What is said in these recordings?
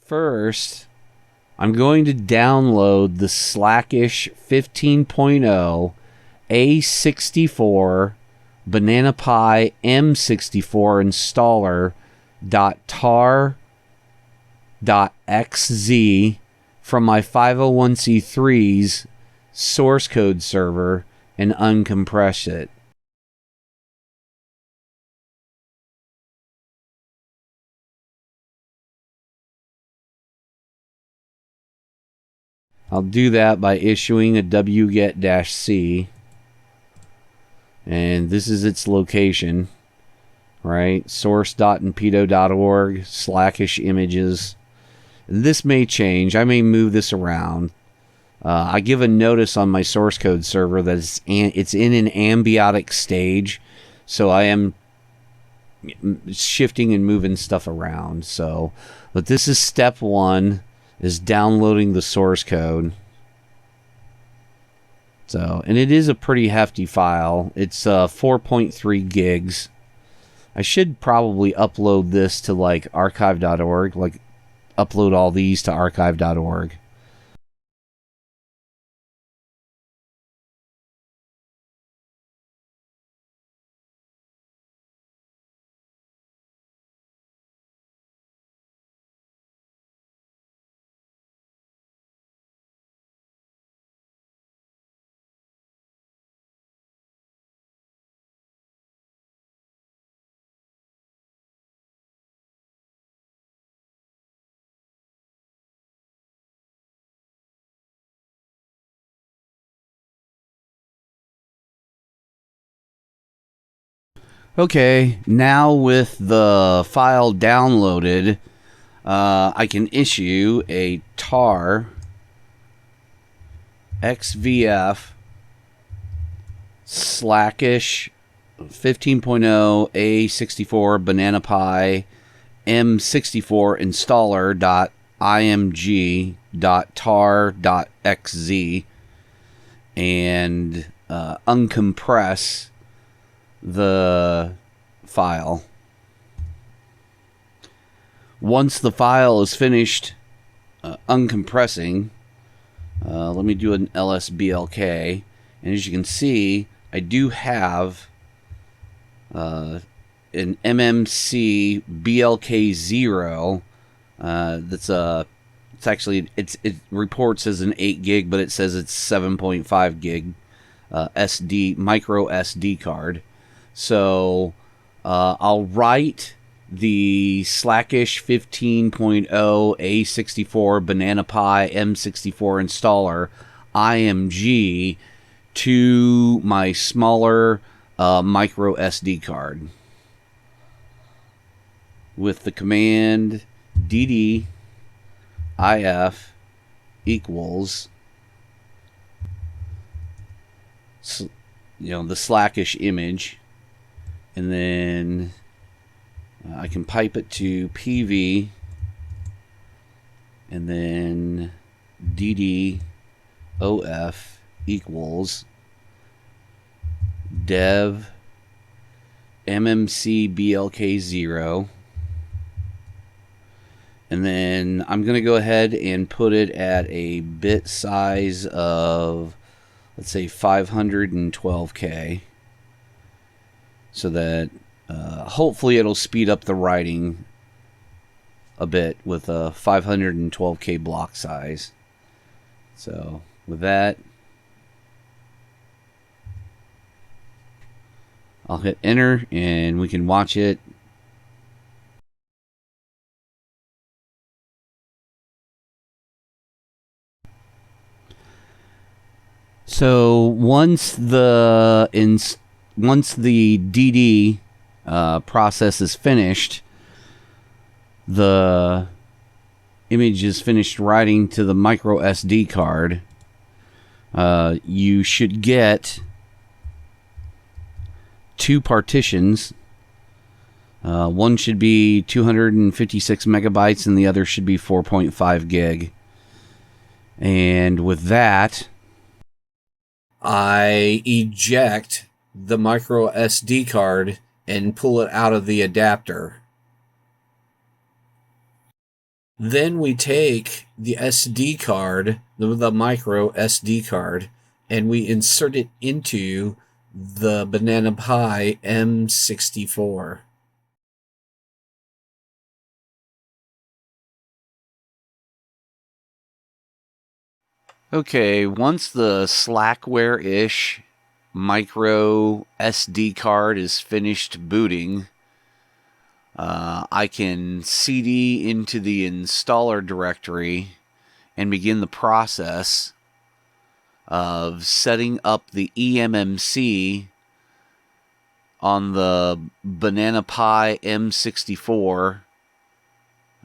First, I'm going to download the Slackish 15.0 A64 Banana Pi M64 installer .tar.zx from my 501c3's source code server and uncompress it. I'll do that by issuing a wget-c, and this is its location, right? source.impedo.org, Slackish images. This may change. I may move this around. I give a notice on my source code server that it's in an ambiotic stage, so I am shifting and moving stuff around. So, but this is step one, is downloading the source code. So, and it is a pretty hefty file. It's 4.3 gigs. I should probably upload this to like archive.org, like upload all these to archive.org. Okay, now with the file downloaded, I can issue a tar xvf Slackish 15.0 A64 Banana Pi M64 installer.img.tar.xz and uncompress the file. Once the file is finished uncompressing, let me do an lsblk, and as you can see, I do have an emmc blk0 it reports as an 8 gig, but it says it's 7.5 gig SD micro SD card. So I'll write the Slackish 15.0 A64 Banana Pi M64 installer IMG to my smaller micro SD card with the command ddif equals the Slackish image, and then I can pipe it to PV, and then DDOF equals dev emmc blk0, and then I'm going to go ahead and put it at a bit size of, let's say, 512K, so that hopefully it'll speed up the writing a bit with a 512K block size. So with that, I'll hit enter and we can watch it. So once the DD process is finished, the image is finished writing to the micro SD card, you should get two partitions. One should be 256 megabytes and the other should be 4.5 gig. And with that, I eject the micro SD card and pull it out of the adapter. Then we take the SD card, the micro SD card, and we insert it into the Banana Pi M64. Okay, once the Slackware-ish micro SD card is finished booting, I can CD into the installer directory and begin the process of setting up the emmc on the Banana Pi M64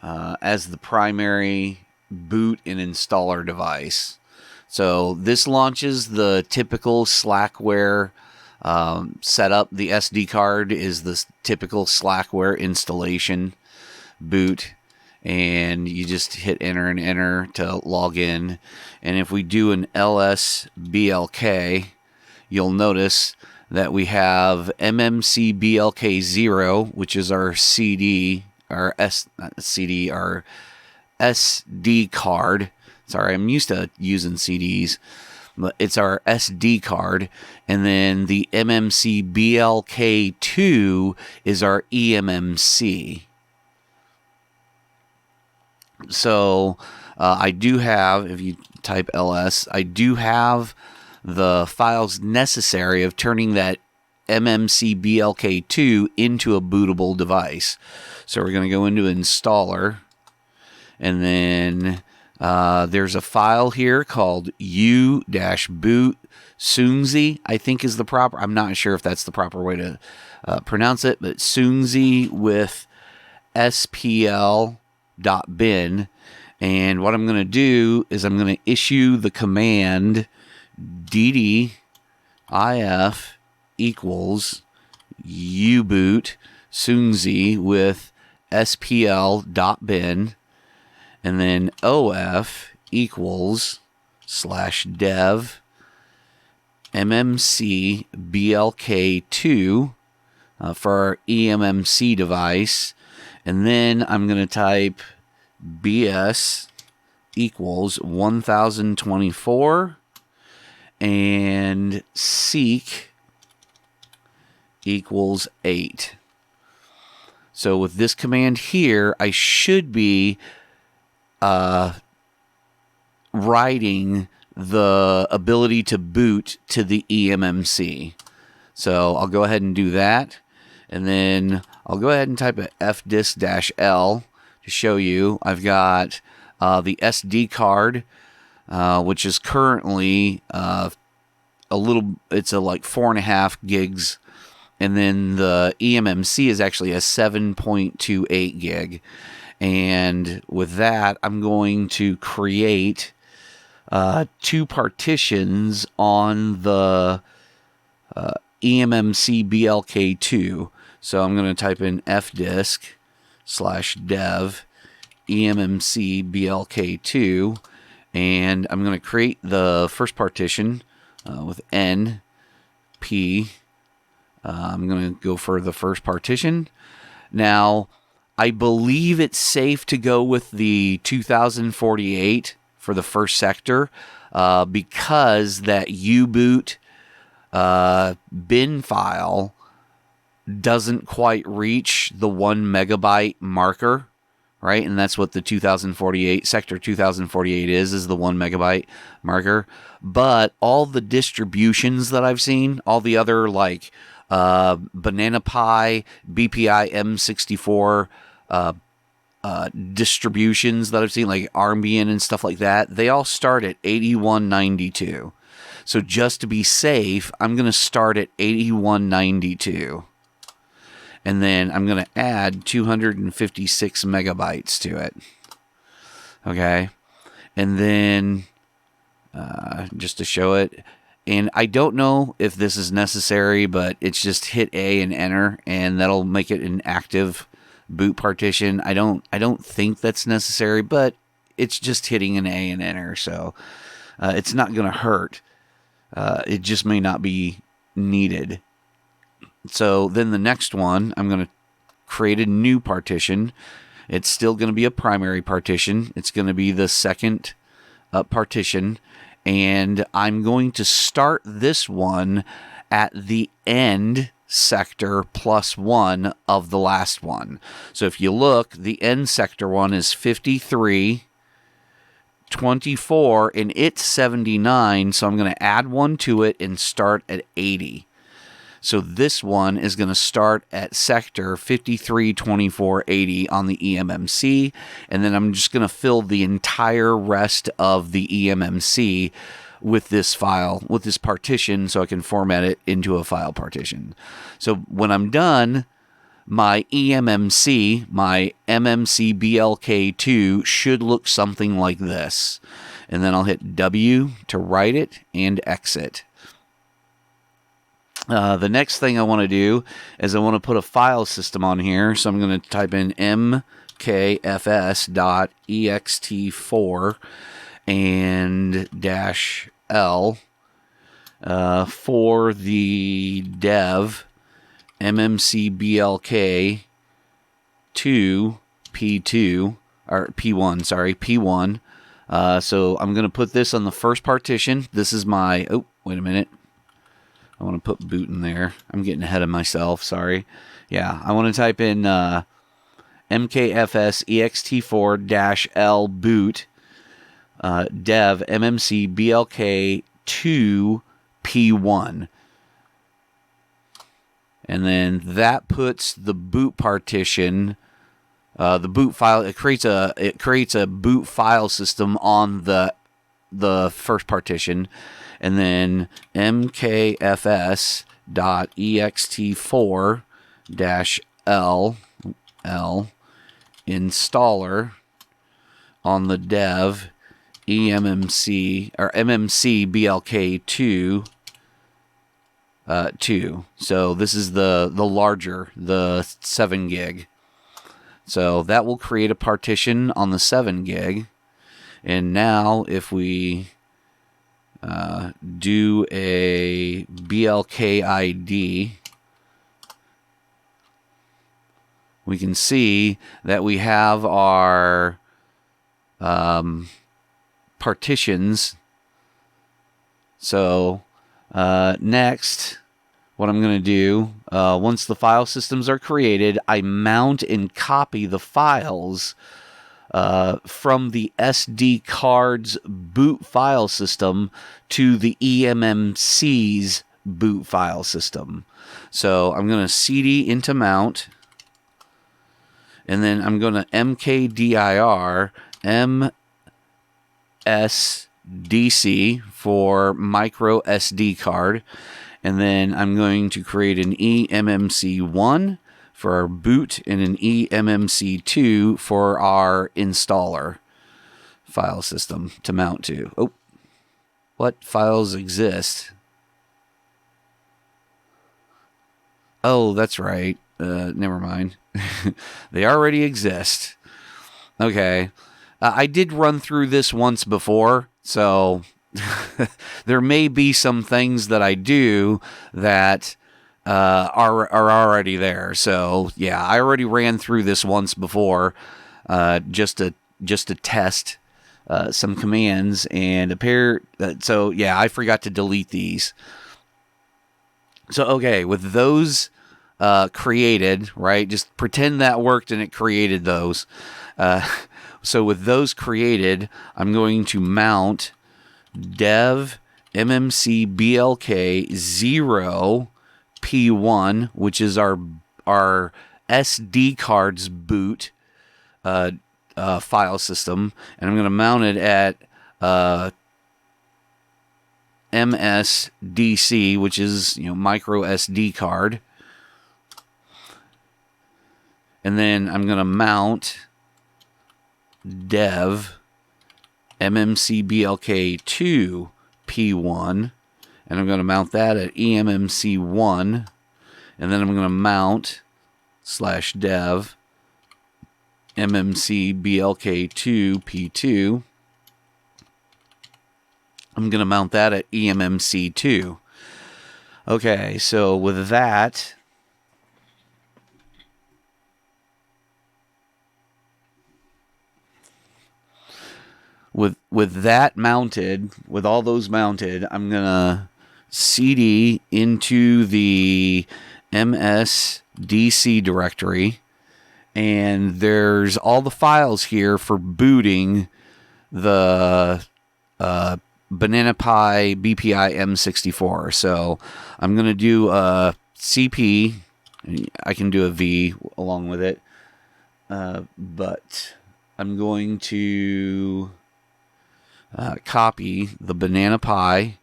as the primary boot and installer device. So this launches the typical Slackware setup. The SD card is the typical Slackware installation boot, and you just hit enter and enter to log in. And if we do an ls-blk, you'll notice that we have emmc blk0, which is our CD, our our SD card. Sorry, I'm used to using CDs, but it's our SD card. And then the emmc blk2 is our emmc. So I do have, if you type ls, I do have the files necessary of turning that emmc blk2 into a bootable device. So we're going to go into installer, and then there's a file here called u-boot soonzi, I think is the proper, I'm not sure if that's the proper way to pronounce it, but soonzi with spl.bin. And what I'm going to do is I'm going to issue the command ddif equals uboot soonzi with spl.bin, and then of equals /dev mmc blk2 for our emmc device. And then I'm going to type bs equals 1024 and seek equals 8. So with this command here, I should be writing the ability to boot to the eMMC. So I'll go ahead and do that. And then I'll go ahead and type a fdisk-l to show you. I've got the SD card, which is currently it's like 4.5 gigs. And then the eMMC is actually a 7.28 gig. And with that, I'm going to create 2 partitions on the eMMC blk2. So I'm going to type in fdisk /dev eMMC blk2, and I'm going to create the first partition with np. I'm going to go for the first partition. Now, I believe it's safe to go with the 2048 for the first sector because that uboot bin file doesn't quite reach the 1 megabyte marker, right? And that's what the 2048, sector 2048 is the 1 megabyte marker. But all the distributions that I've seen, all the other like Banana Pi BPI-M64 distributions that I've seen, like Armbian and stuff like that, they all start at 8192. So just to be safe, I'm going to start at 8192. And then I'm going to add 256 megabytes to it. Okay. And then just to show it, and I don't know if this is necessary, but it's just hit A and enter, and that'll make it an active boot partition. I don't think that's necessary, but it's just hitting an A and enter, so it's not going to hurt. It just may not be needed. So then the next one, I'm going to create a new partition, It's still going to be a primary partition. It's going to be the second partition, and I'm going to start this one at the end sector +1 of the last one. So if you look, the end sector one is 53, 24, and it's 79, so I'm going to add 1 to it and start at 80. So this one is going to start at sector 53, 24, 80 on the emmc, and then I'm just going to fill the entire rest of the emmc with this file, with this partition, so I can format it into a file partition. So when I'm done, my emmc, my emmc BLK2 should look something like this. And then I'll hit W to write it and exit. The next thing I want to do is I want to put a file system on here. So I'm going to type in mkfs.ext4 and -L for the dev emmc BLK2 P2 or P1, sorry, P1. So I'm going to put this on the first partition. This is my, oh, wait a minute. I want to put boot in there. I'm getting ahead of myself, sorry. Yeah, I want to type in mkfs ext4-L boot dev emmc BLK2 P1. And then that puts the boot partition, the boot file. It creates a boot file system on the first partition, and then mkfs.ext4-L installer on the dev emmc or mmc BLK2 2. So this is the larger, the 7 gig. So that will create a partition on the 7 gig. And now if we do a BLK ID, we can see that we have our partitions. So next, what I'm going to do, once the file systems are created, I mount and copy the files from the SD card's boot file system to the emmc's boot file system. So I'm going to CD into mount, and then I'm going to mkdir MSDC for micro SD card, and then I'm going to create an eMMC1 for our boot and an eMMC2 for our installer file system to mount to. Oh, what files exist? Oh, that's right. Never mind. They already exist. Okay. I did run through this once before, so there may be some things that I do that are already there. So yeah, I already ran through this once before, just to test some commands, and so yeah, I forgot to delete these. So okay, with those created, right? Just pretend that worked and it created those. So with those created, I'm going to mount dev mmc BLK 0 P1, which is our SD card's boot file system, and I'm going to mount it at MSDC, which is micro SD card, and then I'm going to mount dev mmc BLK2 P1, and I'm going to mount that at eMMC1, and then I'm going to mount /dev mmc BLK2 P2. I'm going to mount that at eMMC2. Okay, so with that, with that mounted, with all those mounted, I'm gonna cd into the msdc directory, and there's all the files here for booting the Banana Pi BPI-M64. So I'm gonna do a CP. I can do a V along with it, but I'm going to copy the Banana Pi.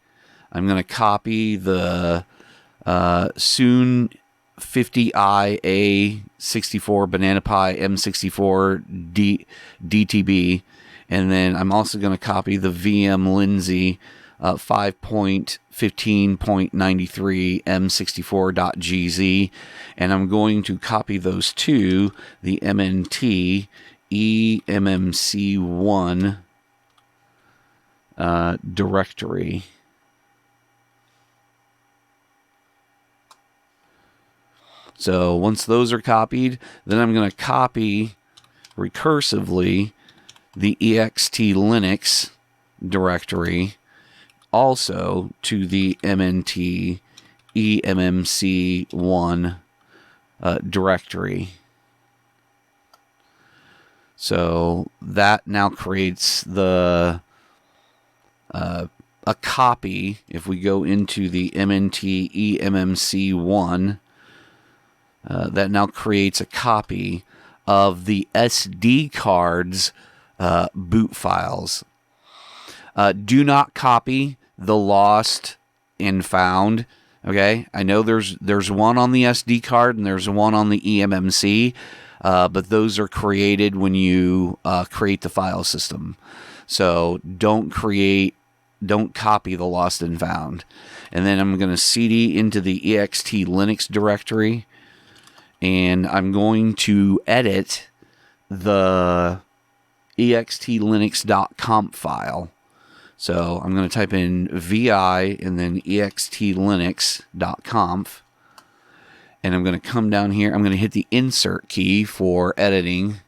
I'm going to copy the soon 50i A64 Banana Pi M64 DTB, and then I'm also going to copy the VM Lindsay 5.15.93 M64.gz, and I'm going to copy those to the MNT emmc1 directory. So once those are copied, then I'm going to copy recursively the ext Linux directory also to the MNT emmc1 directory. So that now creates the a copy. If we go into the MNT emmc1, that now creates a copy of the SD card's boot files. Do not copy the lost and found. Okay, I know there's one on the SD card and there's one on the eMMC, but those are created when you create the file system. So don't copy the lost and found. And then I'm going to cd into the ext Linux directory, and I'm going to edit the extlinux.conf file. So I'm going to type in vi and then extlinux.conf, and I'm going to come down here. I'm going to hit the insert key for editing,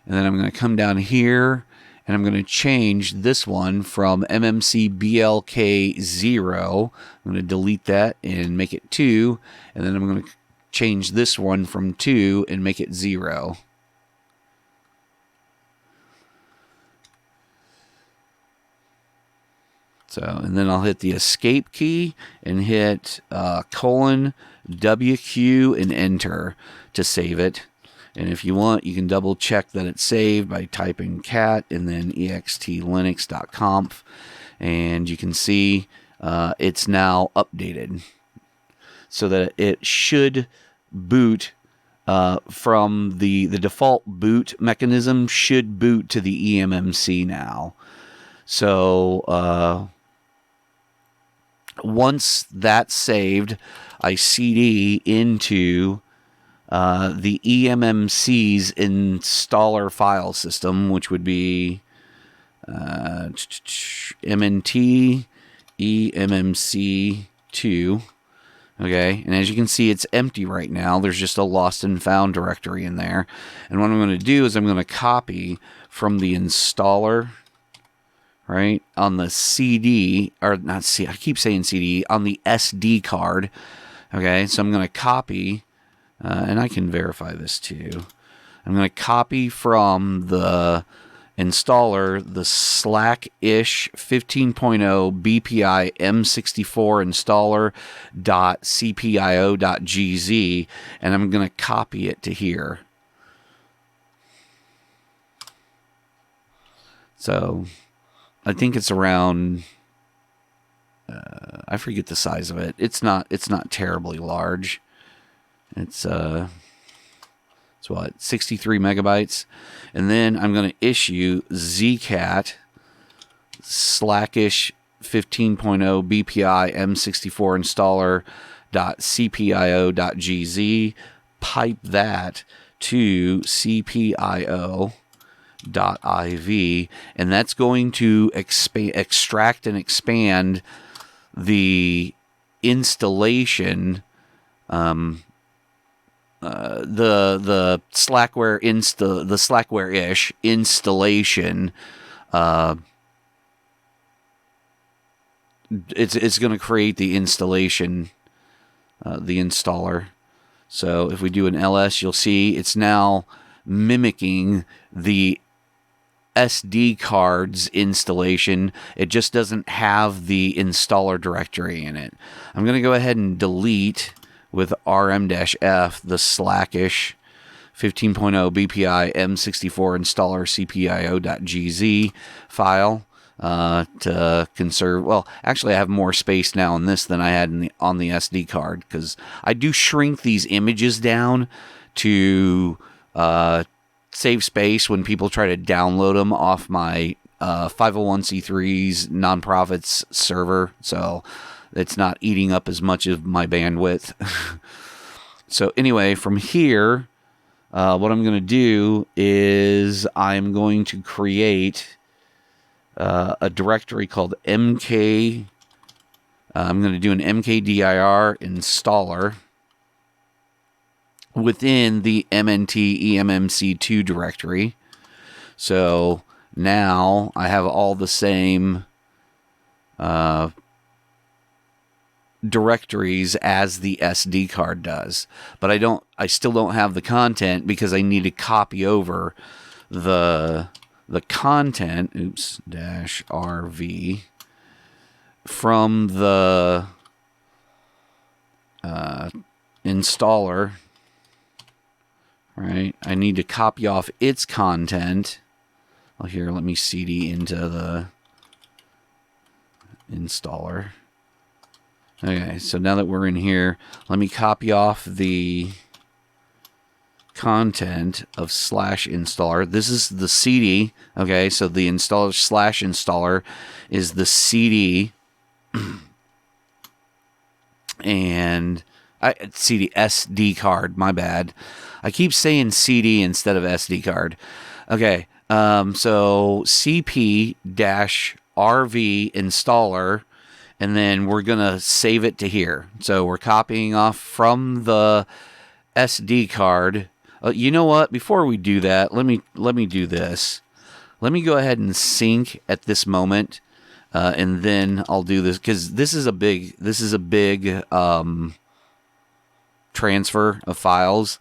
and then I'm going to come down here, and I'm going to change this one from mmcblk0. I'm going to delete that and make it 2, and then I'm going to change this one from 2 and make it 0. So, and then I'll hit the escape key and hit colon WQ and enter to save it. And if you want, you can double check that it's saved by typing cat and then extlinux.conf, and you can see it's now updated so that it should boot from the default boot mechanism, should boot to the eMMC now. So once that's saved, I cd into the eMMC's installer file system, which would be MNT eMMC2. Okay, and as you can see, it's empty right now. There's just a lost and found directory in there. And what I'm going to do is I'm going to copy from the installer, right, on the CD, or not CD, I keep saying CD, on the SD card. Okay, so I'm going to copy, and I can verify this too. I'm going to copy from the installer the Slack-ish 15.0 BPI-M64 installer.cpio.gz, and I'm going to copy it to here. So I think it's around, I forget the size of it. It's not terribly large. It's what, 63 megabytes. And then I'm going to issue zcat Slack-ish 15.0 BPI-M64 installer.cpio.gz, pipe that to cpio.iv, and that's going to extract and expand the installation, the Slackware Slackware-ish installation it's going to create the installation, the installer. So if we do an ls, you'll see it's now mimicking the SD card's installation. It just doesn't have the installer directory in it. I'm going to go ahead and delete with rm-f the slackish 15.0 BPI-M64 installer cpio.gz file to conserve. Well, actually, I have more space now in this than I had on the SD card, because I do shrink these images down to save space when people try to download them off my 501c3's nonprofits server, so it's not eating up as much of my bandwidth. So anyway, from here, what I'm going to do is I'm going to create a directory called mk. I'm going to do an mkdir installer within the mnt emmc2 directory. So now I have all the same directories as the SD card does, but I still don't have the content because I need to copy over the content, -rv from the installer, right? I need to copy off its content. Well, here, let me cd into the installer. Okay, so now that we're in here, let me copy off the content of /installer. This is the CD. Okay, so the installer /installer is the CD, and CD SD card. My bad. I keep saying CD instead of SD card. Okay, so cp-rv installer. And then we're going to save it to here. So we're copying off from the SD card. You know what? Before we do that, let me do this. Let me go ahead and sync at this moment, and then I'll do this, because this is a big transfer of files.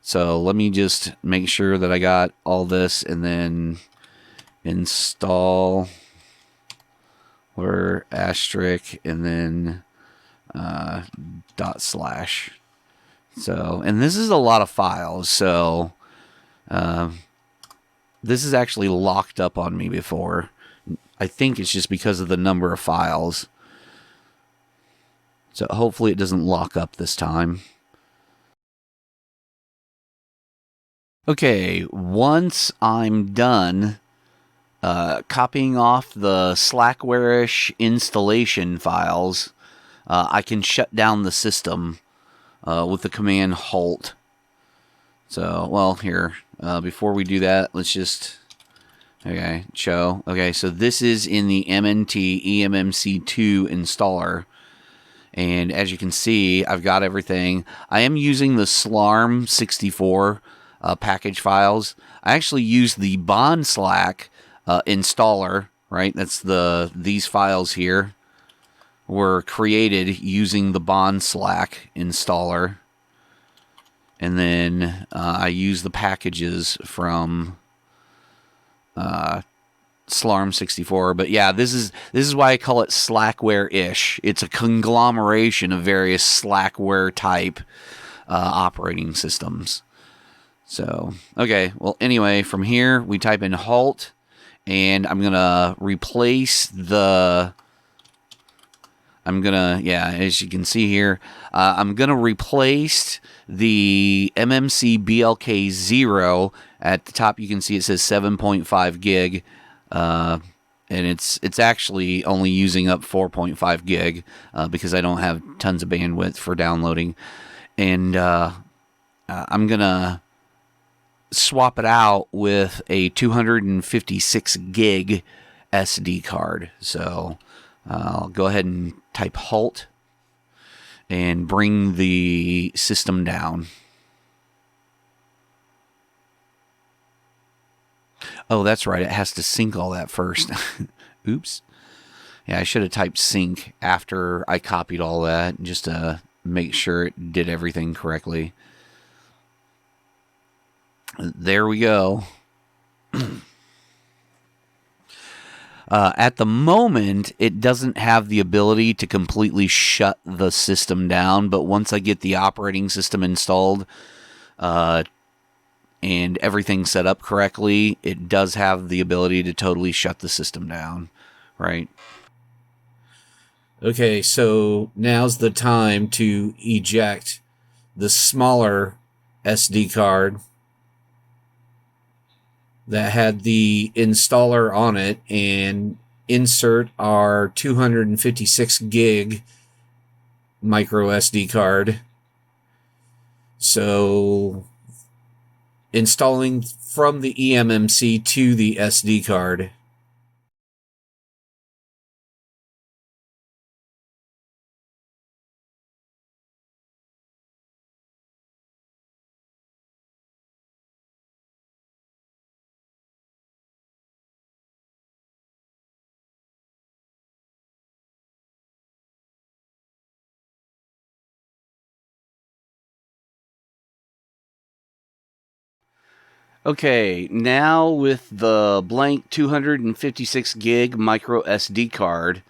So let me just make sure that I got all this, and then install. Or asterisk and then /. So, and this is a lot of files, so this is actually locked up on me before. I think it's just because of the number of files. So hopefully it doesn't lock up this time. Okay, once I'm done copying off the Slackware-ish installation files, I can shut down the system with the command halt. So, well, here, before we do that, let's just, okay, show. Okay, so this is in the MNT emmc2 installer. And as you can see, I've got everything. I am using the ARM64 package files. I actually use the Bond Slack installer, right? That's these files here were created using the Bond Slack installer, and then I use the packages from ARM64. But yeah, this is why I call it Slackware-ish. It's a conglomeration of various Slackware type operating systems. So okay, well anyway, from here we type in halt. And I'm going to replace the, as you can see here, I'm going to replace the MMC BLK0. At the top, you can see it says 7.5 gig. And it's actually only using up 4.5 gig because I don't have tons of bandwidth for downloading. And I'm going to swap it out with a 256 gig SD card. So I'll go ahead and type halt and bring the system down. Oh, that's right. It has to sync all that first. Oops. Yeah, I should have typed sync after I copied all that just to make sure it did everything correctly. There we go. At the moment, it doesn't have the ability to completely shut the system down, but once I get the operating system installed and everything set up correctly, it does have the ability to totally shut the system down, right? Okay, so now's the time to eject the smaller SD card that had the installer on it and insert our 256 gig micro SD card. So installing from the emmc to the SD card. Okay, now with the blank 256 gig micro SD card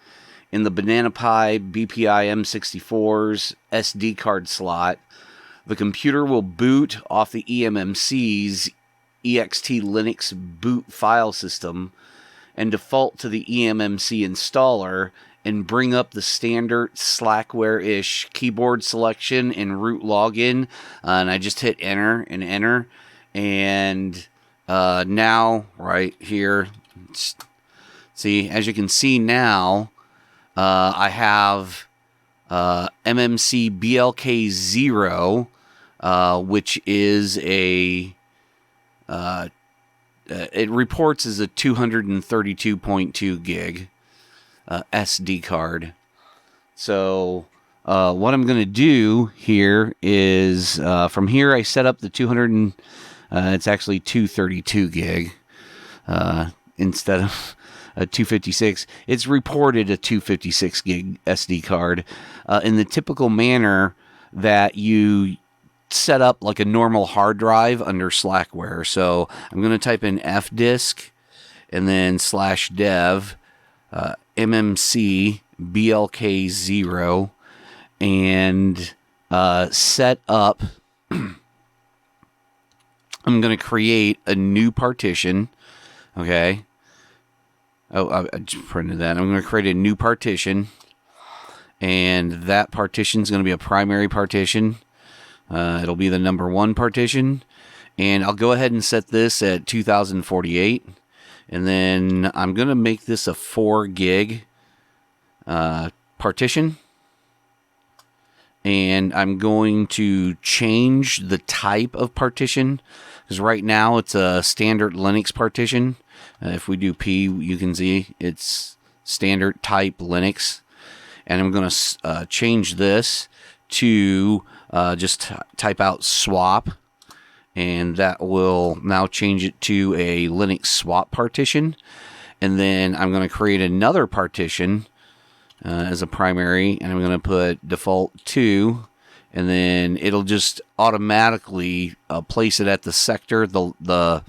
in the Banana Pi BPI-M64's SD card slot, the computer will boot off the emmc's ext Linux boot file system and default to the emmc installer and bring up the standard Slackware-ish keyboard selection and root login. And I just hit enter and enter. And now, right here, see, as you can see now, I have MMC BLK0, which is a, it reports as a 232.2 gig SD card. So what I'm going to do here is, from here I set up the 200, it's actually 232 gig instead of a 256. It's reported a 256 gig SD card in the typical manner that you set up like a normal hard drive under Slackware. So I'm going to type in fdisk and then /dev mmc blk0 and set up. I'm going to create a new partition. Okay. Oh, I just printed that. I'm going to create a new partition. And that partition is going to be a primary partition. It'll be the number 1 partition. And I'll go ahead and set this at 2048. And then I'm going to make this a 4 gig partition. And I'm going to change the type of partition. Because right now it's a standard Linux partition. If we do P, you can see it's standard type Linux. And I'm going to change this to just type out swap. And that will now change it to a Linux swap partition. And then I'm going to create another partition as a primary. And I'm going to put default 2. And then it'll just automatically place it at the sector, the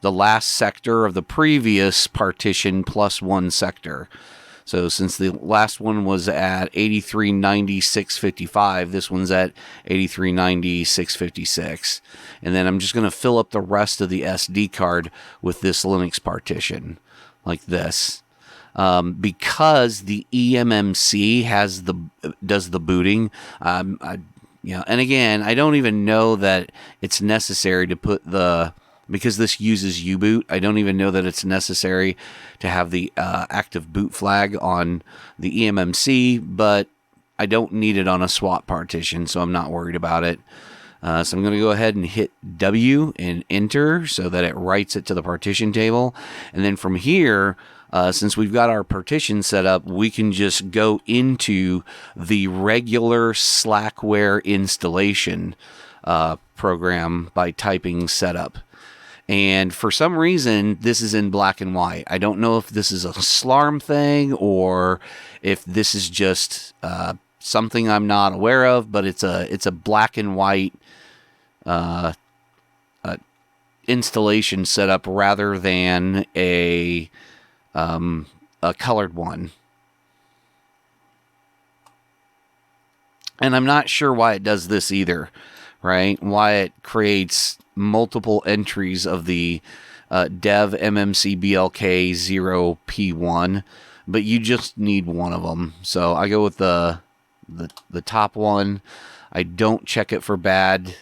last sector of the previous partition plus 1 sector. So since the last one was at 8390.655, this one's at 8390.656. And then I'm just going to fill up the rest of the SD card with this Linux partition, like this. Because the emmc does the booting, and again, I don't even know that it's necessary to put because this uses U-boot, I don't even know that it's necessary to have the active boot flag on the emmc, but I don't need it on a swap partition, so I'm not worried about it. So I'm going to go ahead and hit W and enter so that it writes it to the partition table. And then from here, since we've got our partition set up, we can just go into the regular Slackware installation program by typing setup. And for some reason, this is in black and white. I don't know if this is a SLARM thing or if this is just something I'm not aware of, but it's a black and white installation setup rather than a colored one. And I'm not sure why it does this either, right? Why it creates multiple entries of the dev emmc blk 0p1, but you just need one of them. So I go with the top one. I don't check it for bad,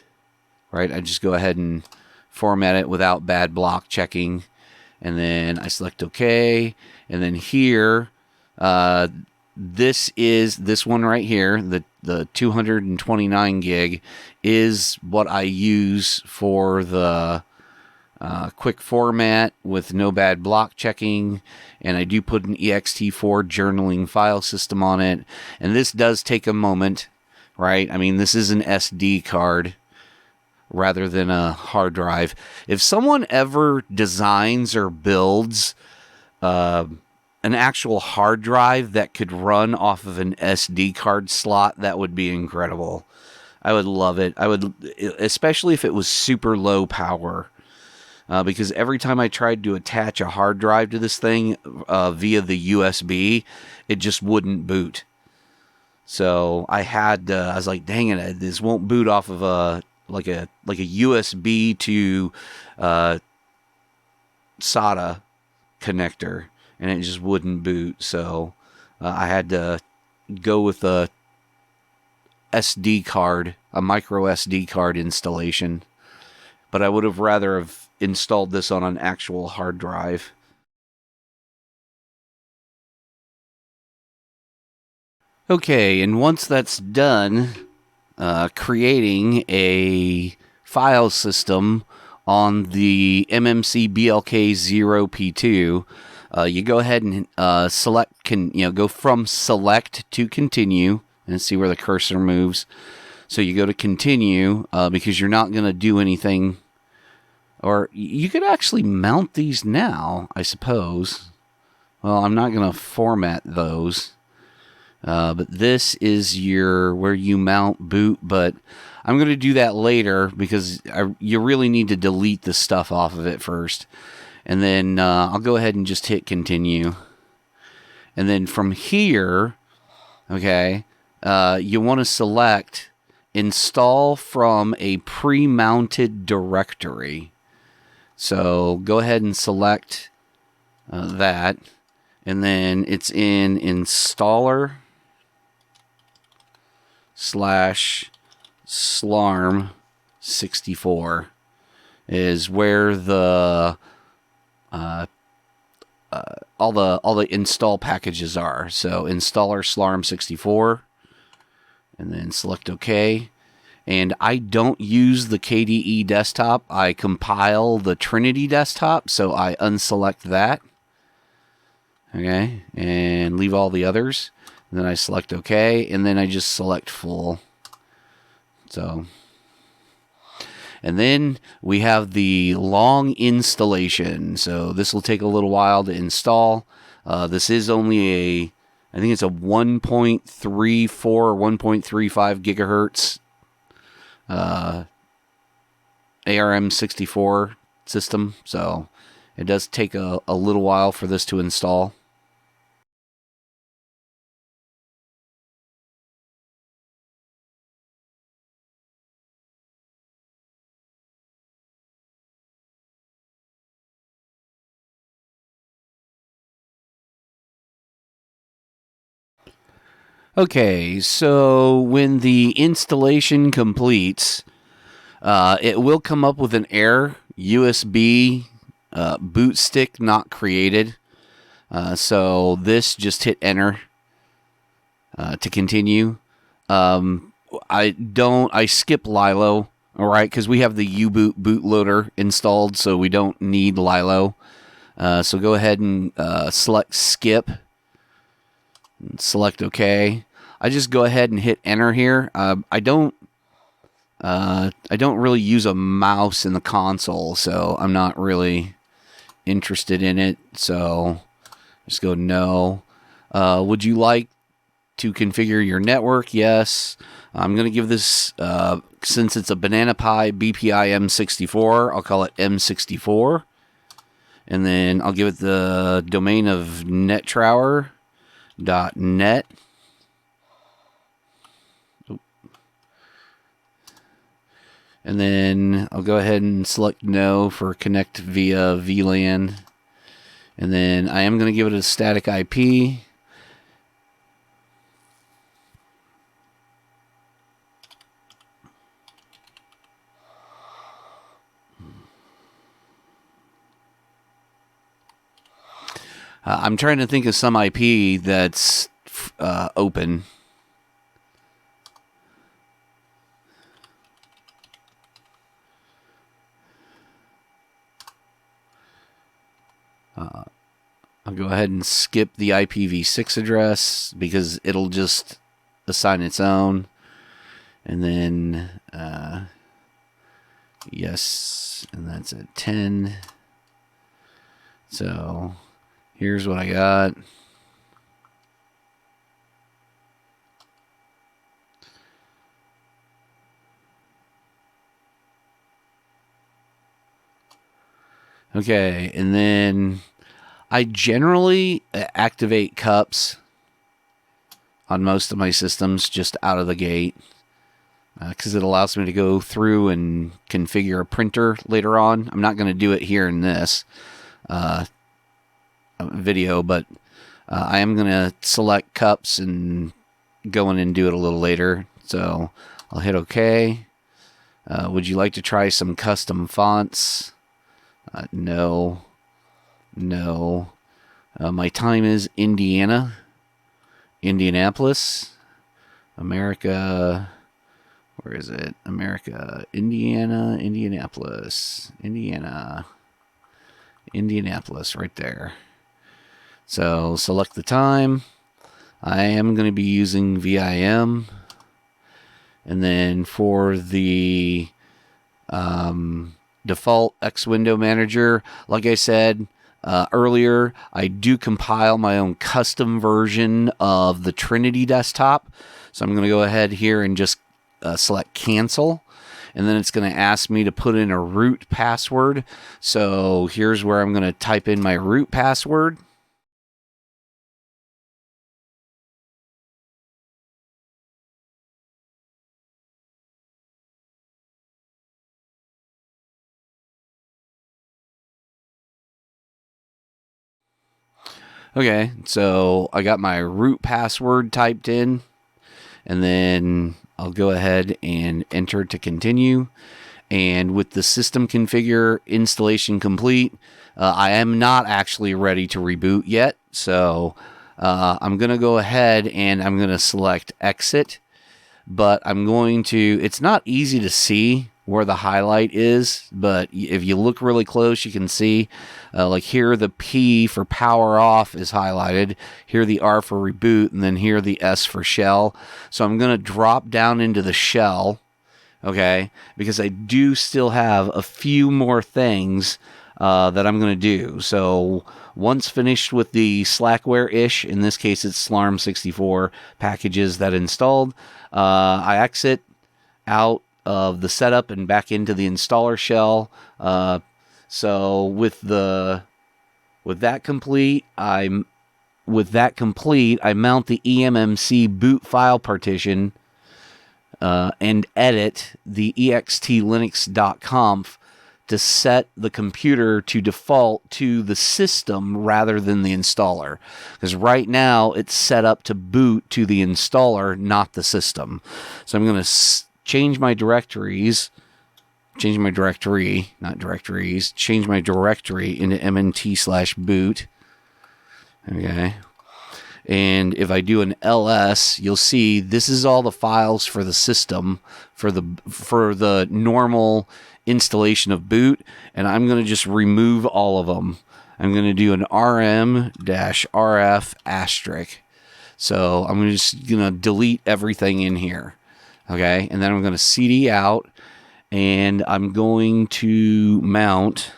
right? I just go ahead and format it without bad block checking, and then I select OK. And then here, this one right here, the 229 gig, is what I use for the quick format with no bad block checking, and I do put an ext4 journaling file system on it. And this does take a moment, right? I mean, this is an SD card rather than a hard drive. If someone ever designs or builds an actual hard drive that could run off of an SD card slot, that would be incredible. I would love it. I would, especially if it was super low power, because every time I tried to attach a hard drive to this thing via the USB, it just wouldn't boot. So I was like, dang it, this won't boot off of a USB to SATA connector, and it just wouldn't boot. So I had to go with a SD card, a micro SD card installation. But I would have rather have installed this on an actual hard drive. Okay, and once that's done, creating a file system on the emmc blk 0p2, you go ahead and select, go from select to continue, and see where the cursor moves. So you go to continue, because you're not going to do anything. Or you could actually mount these now, I suppose. Well, I'm not going to format those. But this is where you mount boot, but I'm going to do that later because you really need to delete the stuff off of it first. And then I'll go ahead and just hit continue. And then from here, okay, you want to select install from a pre-mounted directory. So go ahead and select that. And then it's in installer /SLARM64 is where the all the install packages are. So installer SLARM64, and then select OK. And I don't use the KDE desktop. I compile the Trinity desktop, so I unselect that. Okay, and leave all the others. And then I select OK, and then I just select full. So, and then we have the long installation. So this will take a little while to install. This is only I think it's a 1.34 or 1.35 gigahertz ARM64 system. So it does take a little while for this to install. Okay, so when the installation completes, it will come up with an error, USB boot stick not created. So this, just hit enter to continue. I skip Lilo, all right, because we have the U-boot bootloader installed, so we don't need Lilo. So go ahead and select skip. Select OK. I just go ahead and hit enter here. I don't I don't really use a mouse in the console, so I'm not really interested in it. So just go no. Would you like to configure your network? Yes. I'm going to give this, since it's a Banana Pi BPI-M64, I'll call it M64. And then I'll give it the domain of nettrower.net. And then I'll go ahead and select no for connect via VLAN. And then I am going to give it a static IP. I'm trying to think of some IP that's open. I'll go ahead and skip the IPv6 address because it'll just assign its own. And then, yes, and that's at 10. So here's what I got. Okay, and then I generally activate cups on most of my systems just out of the gate because it allows me to go through and configure a printer later on. I'm not going to do it here in this video, but I am going to select cups and go in and do it a little later. So I'll hit OK. Would you like to try some custom fonts? No. No. My time is Indianapolis, America. Where is it? America, Indiana, Indianapolis, Indianapolis, right there. So select the time. I am going to be using VIM. And then for the default X window manager, like I said earlier, I do compile my own custom version of the Trinity desktop. So I'm going to go ahead here and just select cancel. And then it's going to ask me to put in a root password. So here's where I'm going to type in my root password. Okay, so I got my root password typed in, and then I'll go ahead and enter to continue. And with the system configure installation complete, I am not actually ready to reboot yet. So I'm going to go ahead and I'm going to select exit. But I'm going to, it's not easy to see where the highlight is, but if you look really close, you can see like here the P for power off is highlighted, here the R for reboot, and then here the S for shell. So I'm going to drop down into the shell, okay, because I do still have a few more things that I'm going to do. So once finished with the Slackware-ish, in this case it's ARM64 packages that installed, I exit out of the setup and back into the installer shell. So with that complete, I mount the emmc boot file partition and edit the extlinux.conf to set the computer to default to the system rather than the installer. Because right now it's set up to boot to the installer, not the system. So I'm going to change my directory into mnt/boot. Okay. And if I do an ls, you'll see this is all the files for the system for the normal installation of boot, and I'm going to just remove all of them. I'm going to do an rm-rf*. So I'm just going to delete everything in here. Okay, and then I'm going to cd out, and I'm going to mount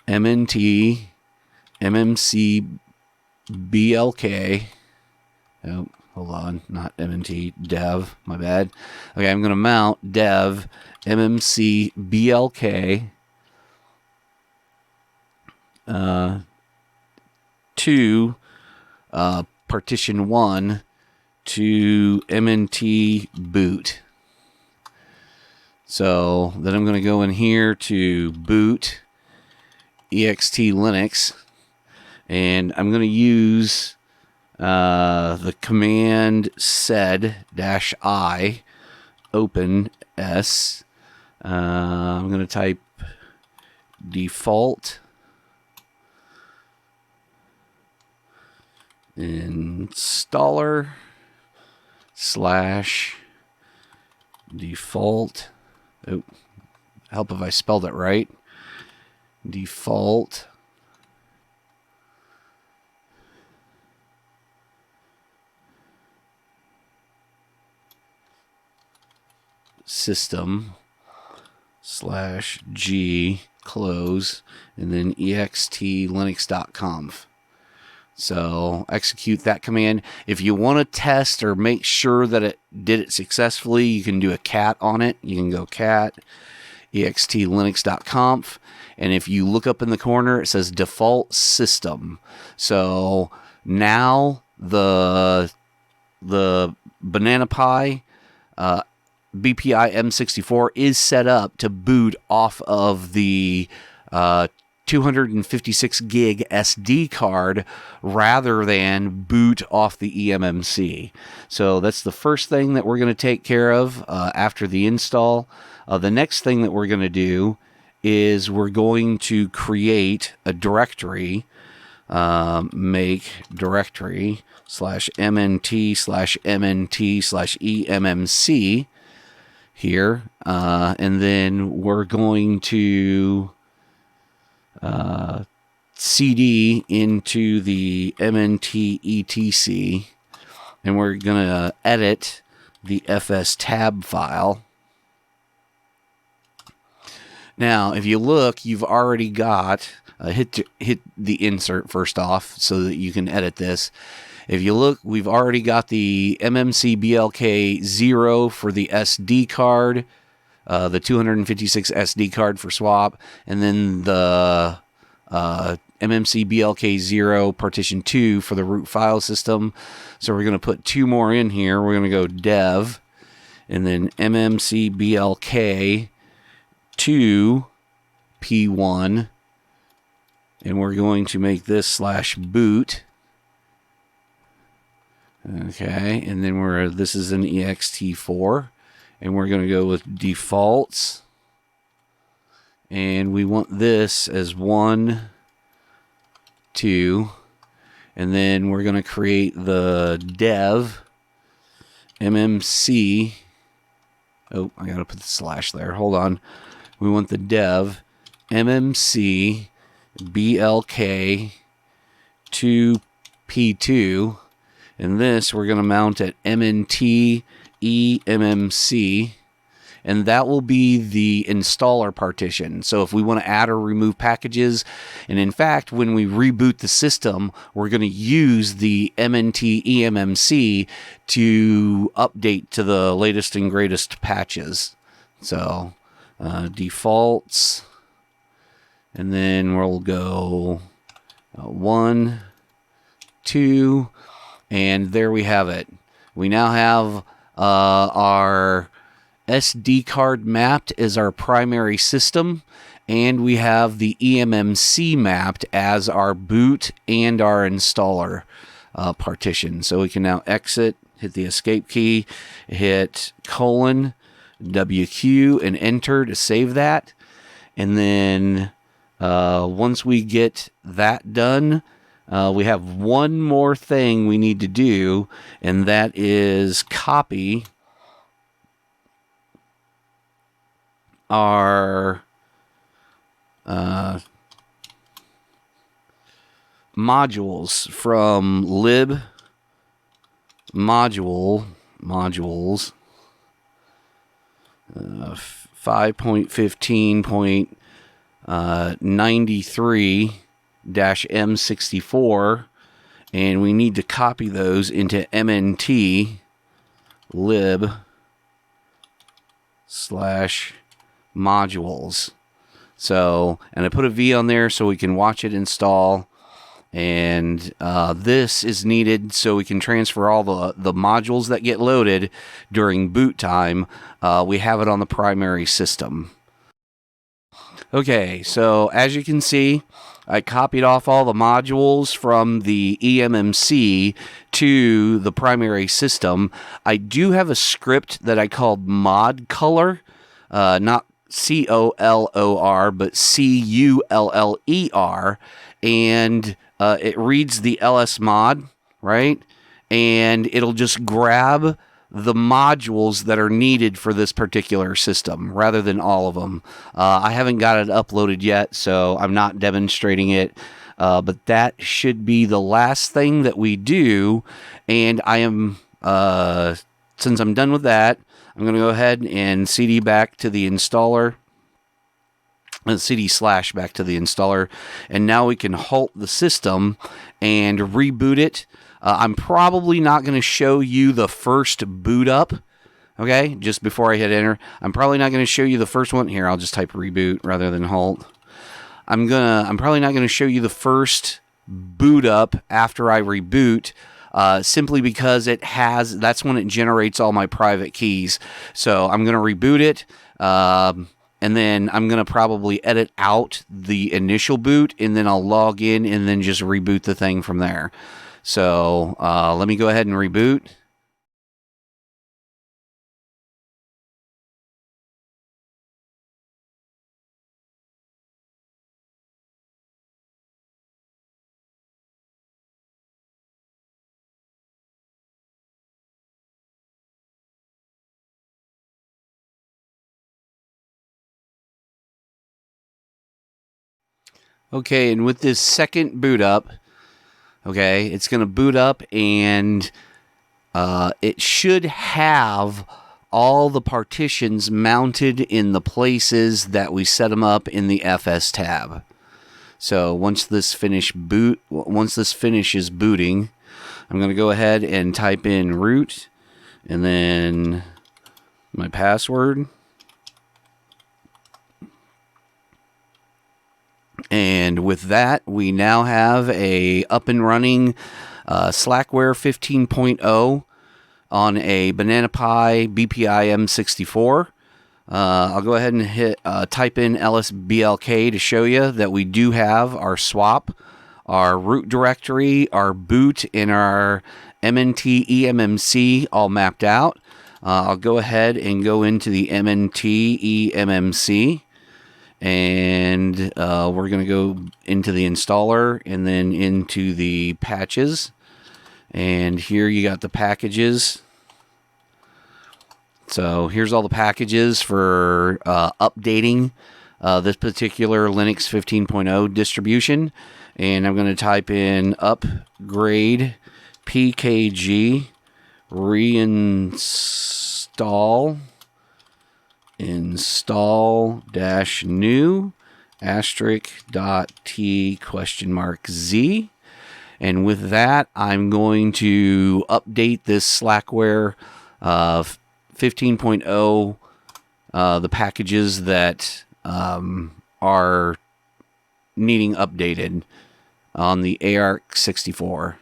mnt emmc blk. Oh, hold on, not mnt, dev, my bad. Okay, I'm going to mount dev emmc blk to partition 1 to mnt boot. So then I'm going to go in here to boot ext Linux, and I'm going to use the command sed-i open s. I'm going to type default installer / default. Oh, help if I spelled it right. Default system / g close, and then extlinux.conf. So execute that command. If you want to test or make sure that it did it successfully, you can do a cat on it. You can go cat extlinux.conf, and if you look up in the corner, it says default system. So now the Banana Pi BPI-M64 is set up to boot off of the 256 gig SD card rather than boot off the emmc. So that's the first thing that we're going to take care of after the install. The next thing that we're going to do is we're going to create a directory, make directory /mnt/mnt/emmc here, and then we're going to cd into the mnt etc, and we're going to edit the fs tab file. Now, if you look, you've already got hit the insert first off so that you can edit this. If you look, we've already got the MMC BLK 0 for the SD card, the 256 SD card for swap, and then the MMC BLK 0 partition 2 for the root file system. So we're going to put 2 more in here. We're going to go dev, and then MMC BLK 2 P1, and we're going to make this /boot. Okay, and then this is an ext4, and we're going to go with defaults, and we want this as 1, 2, and then we're going to create the dev mmc. Oh, I got to put the slash there. Hold on. We want the dev mmc blk 2p2, and this we're going to mount at mnt emmc, and that will be the installer partition. So if we want to add or remove packages, and in fact, when we reboot the system, we're going to use the mnt emmc to update to the latest and greatest patches. So defaults, and then we'll go 1, 2, and there we have it. We now have our SD card mapped as our primary system, and we have the eMMC mapped as our boot and our installer partition. So we can now exit, hit the escape key, hit :WQ, and enter to save that. And then once we get that done, we have one more thing we need to do, and that is copy our modules from lib module. modules 5.15.93-M64, and we need to copy those into mnt lib/modules. So, and I put a V on there so we can watch it install. And this is needed so we can transfer all the modules that get loaded during boot time. We have it on the primary system. Okay, so as you can see, I copied off all the modules from the emmc to the primary system. I do have a script that I called mod color, not COLOR, but CULLER, and it reads the ls mod, right? And it'll just grab the modules that are needed for this particular system rather than all of them. I haven't got it uploaded yet, so I'm not demonstrating it. But that should be the last thing that we do. And I am, since I'm done with that, I'm going to go ahead and CD back to the installer. CD slash back to the installer, and now we can halt the system and reboot it. I'm probably not going to show you the first boot up, okay, just before I hit enter. I'm probably not going to show you the first one. Here, I'll just type reboot rather than halt. I'm probably not going to show you the first boot up after I reboot, simply because that's when it generates all my private keys. So I'm going to reboot it. And then I'm going to probably edit out the initial boot, and then I'll log in and then just reboot the thing from there. So let me go ahead and reboot. Okay, and with this second boot up, okay, it's going to boot up, and it should have all the partitions mounted in the places that we set them up in the FS tab. So once this finishes booting, I'm going to go ahead and type in root and then my password. And with that, we now have a up and running Slackware 15.0 on a Banana Pi BPI-M64. I'll go ahead and type in lsblk to show you that we do have our swap, our root directory, our boot, and our mnt emmc all mapped out. I'll go ahead and go into the mnt emmc. And we're going to go into the installer and then into the patches. And here you got the packages. So here's all the packages for updating this particular Linux 15.0 distribution. And I'm going to type in upgrade pkg reinstall install-new *t?z. And with that, I'm going to update this Slackware 15.0, the packages that are needing updated on the ARM64.